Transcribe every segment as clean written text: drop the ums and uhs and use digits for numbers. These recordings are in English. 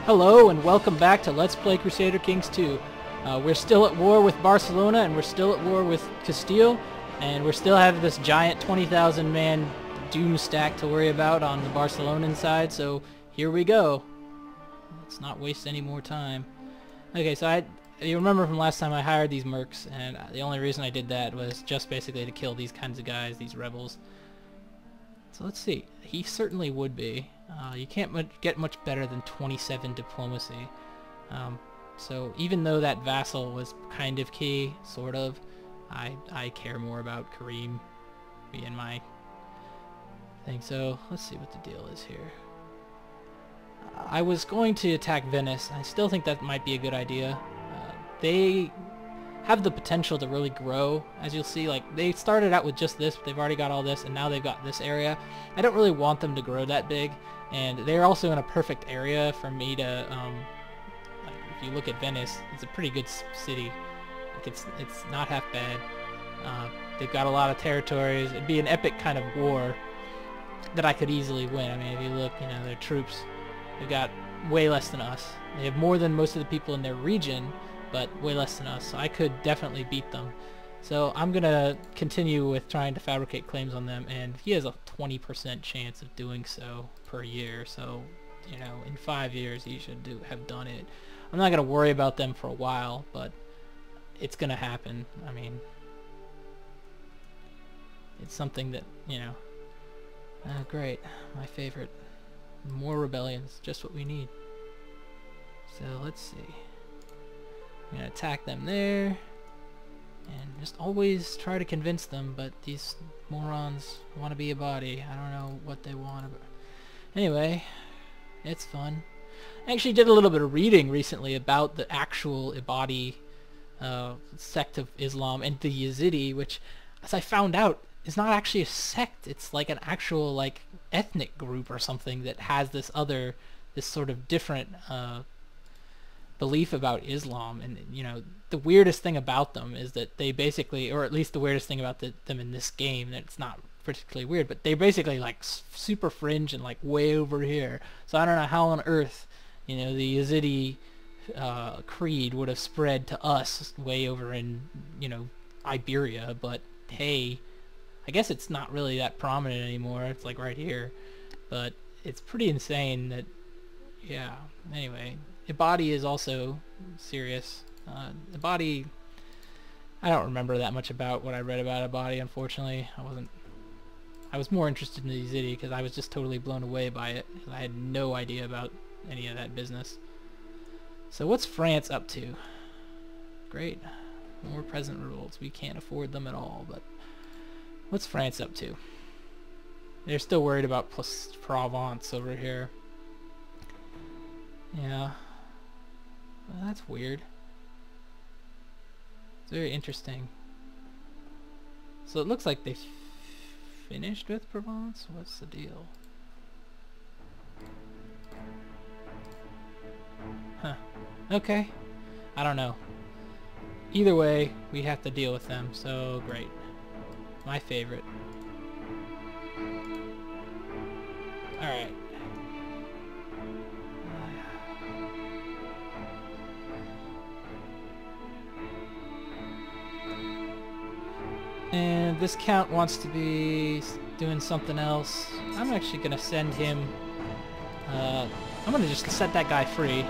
Hello and welcome back to Let's Play Crusader Kings 2. We're still at war with Barcelona and we're still at war with Castile, and we still have this giant 20,000 man doom stack to worry about on the Barcelonan side, so here we go. Let's not waste any more time. Okay, so you remember from last time I hired these mercs, and the only reason I did that was just basically to kill these kinds of guys, these rebels. So let's see. He certainly would be. You can't get much better than 27 diplomacy. So even though that vassal was kind of key, sort of, I care more about Karim being my thing. So let's see what the deal is here. I was going to attack Venice. I still think that might be a good idea. They have the potential to really grow, as you'll see. Like, they started out with just this, but they've already got all this, and now they've got this area. I don't really want them to grow that big, and they're also in a perfect area for me to, like, if you look at Venice, it's a pretty good city. Like, it's not half bad. They've got a lot of territories. It'd be an epic kind of war that I could easily win. I mean, if you look, you know, their troops, they've got way less than us. They have more than most of the people in their region, but way less than us, so I could definitely beat them. So I'm gonna continue with trying to fabricate claims on them, and he has a 20% chance of doing so per year, so, you know, in 5 years he should have done it. I'm not gonna worry about them for a while, but it's gonna happen. I mean, it's something that, you know, great, my favorite. More rebellions, just what we need. So let's see. I'm gonna attack them there, and just always try to convince them, but these morons want to be a body. I don't know what they want. Anyway, it's fun. I actually did a little bit of reading recently about the actual Ibadi sect of Islam and the Yazidi, which, as I found out, is not actually a sect. It's like an actual, like, ethnic group or something that has this sort of different belief about Islam. And, you know, the weirdest thing about them is that they basically, or at least the weirdest thing about them in this game, that it's not particularly weird, but they basically, like, super fringe and, like, way over here. So I don't know how on earth, you know, the Yazidi creed would have spread to us way over in, you know, Iberia, but hey, I guess it's not really that prominent anymore. It's like right here, but it's pretty insane that, yeah. Anyway, Ibadi is also serious. Ibadi, I don't remember that much about what I read about Ibadi, unfortunately. I was more interested in the Yazidi because I was just totally blown away by it. I had no idea about any of that business. So what's France up to? Great. More present revolts. We can't afford them at all, but what's France up to? They're still worried about Provence over here. Yeah. Well, that's weird. It's very interesting. So it looks like they finished with Provence? What's the deal? Huh. Okay. I don't know. Either way, we have to deal with them, so great. My favorite. Alright. And this count wants to be doing something else. I'm actually going to send him... I'm going to just set that guy free.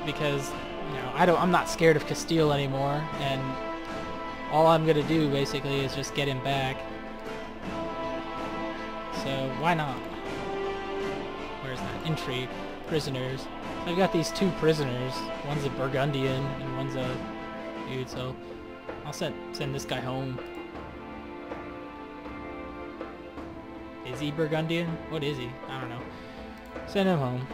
Because, you know, I'm not scared of Castile anymore, and all I'm going to do, basically, is just get him back. So, why not? Where's that? Intrigue. Prisoners. I've got these two prisoners. One's a Burgundian, and one's a dude, so I'll send this guy home. Is he Burgundian? What is he? I don't know. Send him home.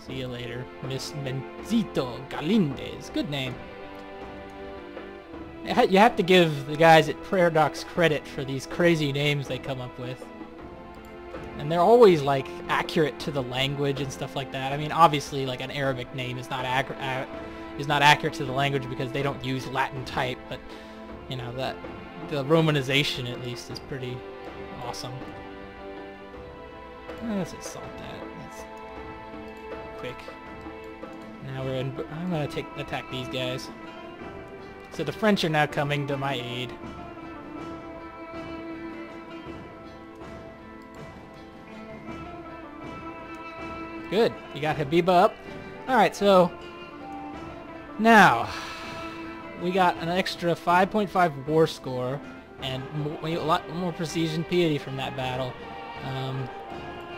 See you later. Miss Menzito Galindez. Good name. You have to give the guys at Paradox credit for these crazy names they come up with. And they're always, like, accurate to the language and stuff like that. I mean, obviously, like, an Arabic name is not accurate to the language because they don't use Latin type, but, you know, that the romanization, at least, is pretty awesome. Let's assault that. Perfect. Now we're in... I'm going to attack these guys. So the French are now coming to my aid. Good. You got Habiba up. Alright, so... Now... We got an extra 5.5 war score and a lot more prestige and piety from that battle.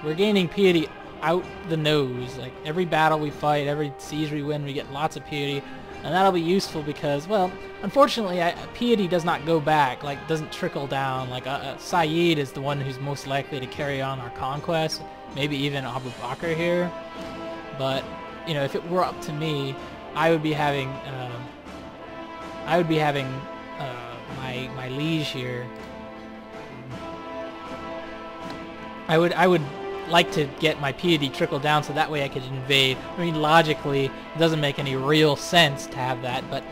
We're gaining piety out the nose. Like, every battle we fight, every siege we win, we get lots of piety. And that'll be useful because, well, unfortunately, piety does not go back, like, doesn't trickle down. Like, Saeed is the one who's most likely to carry on our conquest, maybe even Abu Bakr here. But, you know, if it were up to me, I would be having my liege here. I would like to get my piety trickle down so that way I could invade. I mean, logically, it doesn't make any real sense to have that, but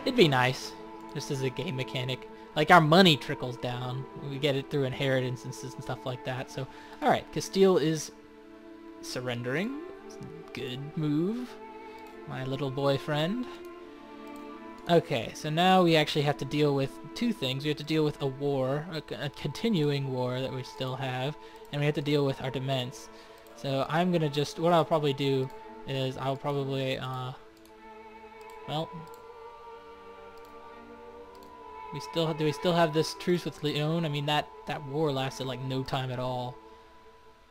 it'd be nice, just as a game mechanic. Like, our money trickles down. We get it through inheritances and stuff like that. So, alright, Castile is surrendering. Good move, my little boyfriend. Okay, so now we actually have to deal with two things. We have to deal with a war, a continuing war that we still have, and we have to deal with our demesnes. So I'm gonna just, what I'll probably do is I'll probably, well, do we still have this truce with Leon? I mean, that war lasted like no time at all.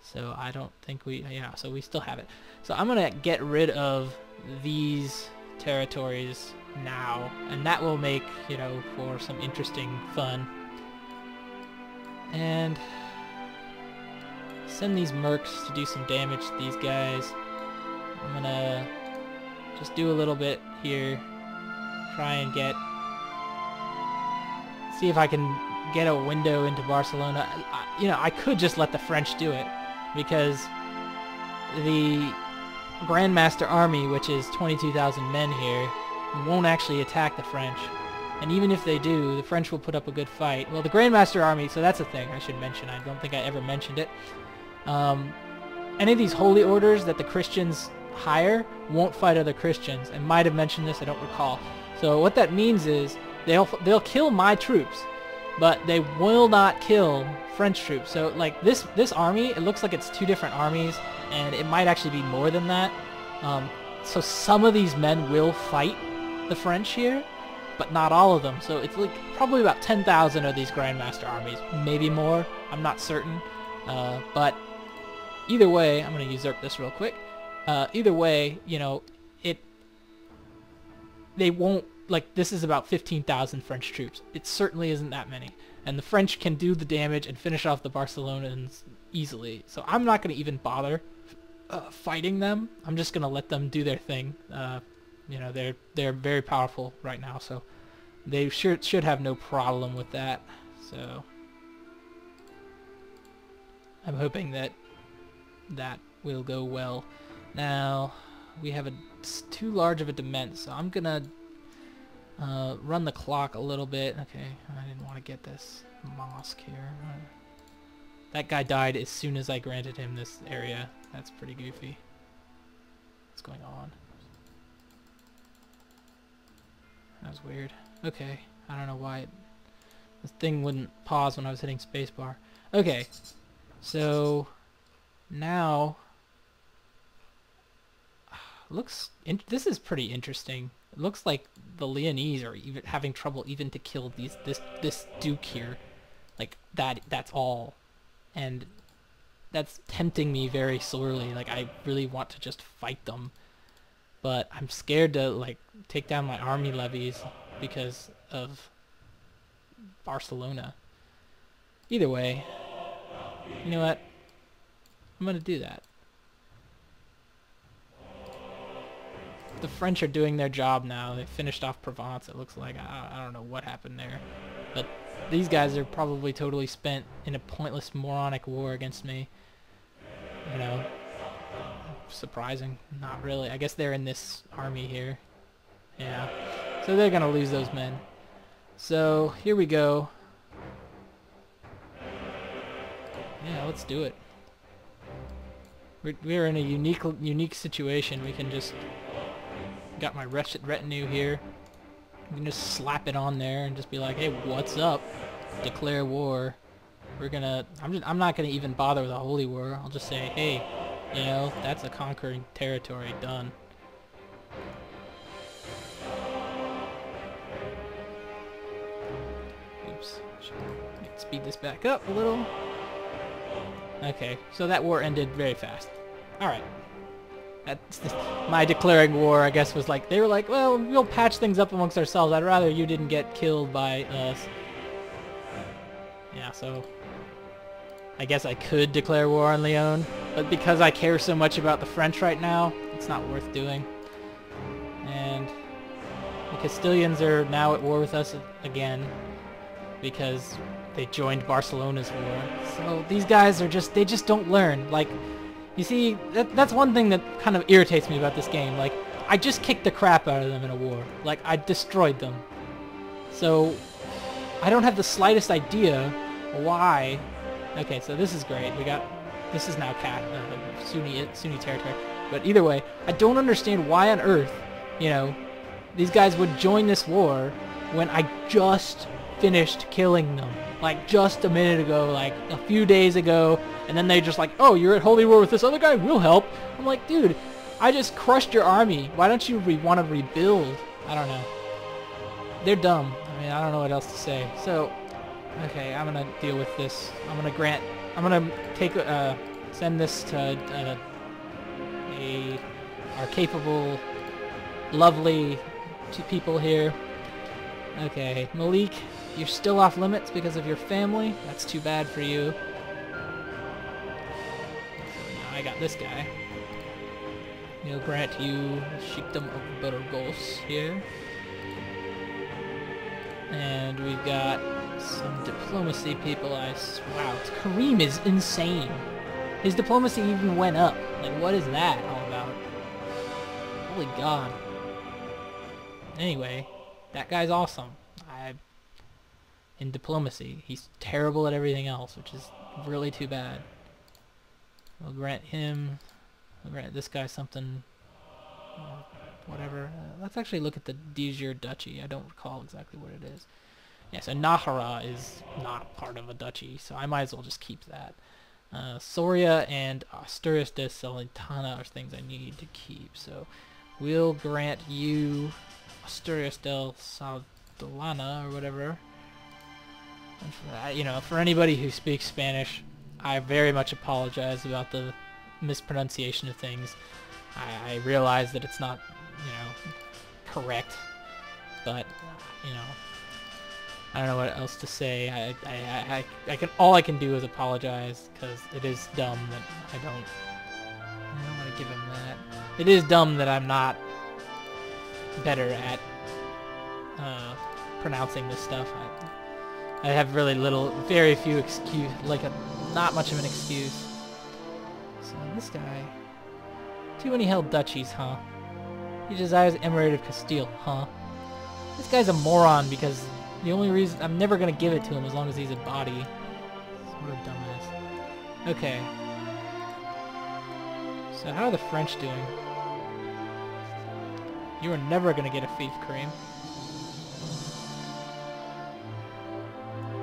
So I don't think yeah, so we still have it. So I'm gonna get rid of these territories now, and that will make, you know, for some interesting fun. And send these mercs to do some damage to these guys. I'm gonna just do a little bit here, try and see if I can get a window into Barcelona. You know, I could just let the French do it, because the Grandmaster army, which is 22,000 men here, won't actually attack the French. And even if they do, the French will put up a good fight. Well, the Grandmaster army, so that's a thing I should mention. I don't think I ever mentioned it. Any of these holy orders that the Christians hire won't fight other Christians. I might have mentioned this, I don't recall. So what that means is they'll kill my troops, but they will not kill French troops. So like this army, it looks like it's two different armies, and it might actually be more than that. So some of these men will fight the French here, but not all of them. So it's like probably about 10,000 of these Grandmaster armies, maybe more. I'm not certain. But either way, I'm going to usurp this real quick. Either way, you know, they won't, like, this is about 15,000 French troops. It certainly isn't that many. And the French can do the damage and finish off the Barcelonans easily. So I'm not going to even bother fighting them. I'm just going to let them do their thing. You know, they're very powerful right now, so they should have no problem with that. So I'm hoping that will go well. Now we have too large of a demesne, so I'm gonna run the clock a little bit. Okay, I didn't want to get this mosque here. That guy died as soon as I granted him this area. That's pretty goofy. What's going on? That was weird. Okay, I don't know why this thing wouldn't pause when I was hitting spacebar. Okay, so now this is pretty interesting. It looks like the Leonese are even having trouble even to kill this duke here. Like that's all, and that's tempting me very sorely. Like, I really want to just fight them, but I'm scared to, like, take down my army levies because of Barcelona. Either way, you know what? I'm gonna do that. The French are doing their job now. They finished off Provence, it looks like. I don't know what happened there, but these guys are probably totally spent in a pointless moronic war against me. You know, surprising. Not really. I guess they're in this army here. Yeah. So they're gonna lose those men. So here we go. Yeah, let's do it. We're in a unique situation. We can just got my retinue here. We can just slap it on there and just be like, hey, what's up? Declare war. I'm not gonna even bother with a holy war. I'll just say, hey, you know, that's a conquering territory. Done. Oops. Should speed this back up a little. Okay, so that war ended very fast. Alright. My declaring war, I guess, was like, they were like, well, we'll patch things up amongst ourselves. I'd rather you didn't get killed by us. Yeah, so I guess I could declare war on Leon, but because I care so much about the French right now, it's not worth doing. And the Castilians are now at war with us again because they joined Barcelona's war. So these guys are they just don't learn. Like, you see, that's one thing that kind of irritates me about this game. Like, I just kicked the crap out of them in a war. Like, I destroyed them. So I don't have the slightest idea why. Okay, so this is great. This is now Sunni territory. But either way, I don't understand why on earth, you know, these guys would join this war when I just finished killing them. Like, just a minute ago, like a few days ago, and then they're just like, oh, you're at holy war with this other guy? We'll help. I'm like, dude, I just crushed your army. Why don't you want to rebuild? I don't know. They're dumb. I mean, I don't know what else to say. So, okay, I'm gonna deal with this. I'm gonna take, send this to our capable, lovely people here. Okay, Malik, you're still off limits because of your family. That's too bad for you. So now I got this guy. He'll grant you Sheikdom of Burgos here. And we've got some diplomacy people. Wow, Kareem is insane. His diplomacy even went up. Like, what is that all about? Holy God. Anyway, that guy's awesome. In diplomacy, he's terrible at everything else, which is really too bad. We'll grant this guy something, whatever. Let's actually look at the de jure duchy. I don't recall exactly what it is. Yes, and Nájera is not part of a duchy, so I might as well just keep that. Soria and Asturias de Salentana are things I need to keep, so we'll grant you Asturias del Saldana or whatever. You know, for anybody who speaks Spanish, I very much apologize about the mispronunciation of things. I realize that it's not, you know, correct, but, you know, I don't know what else to say. All I can do is apologize, because it is dumb that I don't want to give him that. It is dumb that I'm not better at pronouncing this stuff. I have very few excuse, not much of an excuse. So this guy, too many held duchies, huh? He desires Emirate of Castile, huh? This guy's a moron because the only reason I'm never gonna give it to him as long as he's a body. What a dumbass. Okay. So how are the French doing? You are never gonna get a fief, Kareem.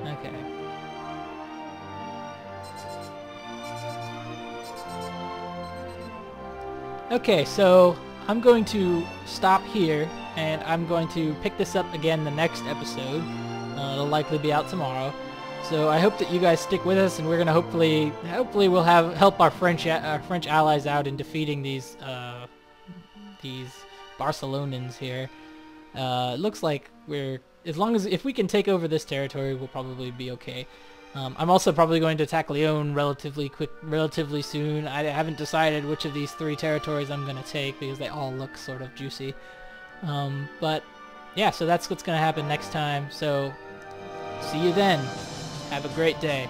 Okay. Okay, so I'm going to stop here, and I'm going to pick this up again the next episode. It'll likely be out tomorrow. So I hope that you guys stick with us, and we're gonna hopefully we'll help our French allies out in defeating these Barcelonans here. It looks like if we can take over this territory, we'll probably be okay. I'm also probably going to attack Leon relatively soon. I haven't decided which of these 3 territories I'm going to take because they all look sort of juicy. But yeah, so that's what's going to happen next time. So see you then. Have a great day.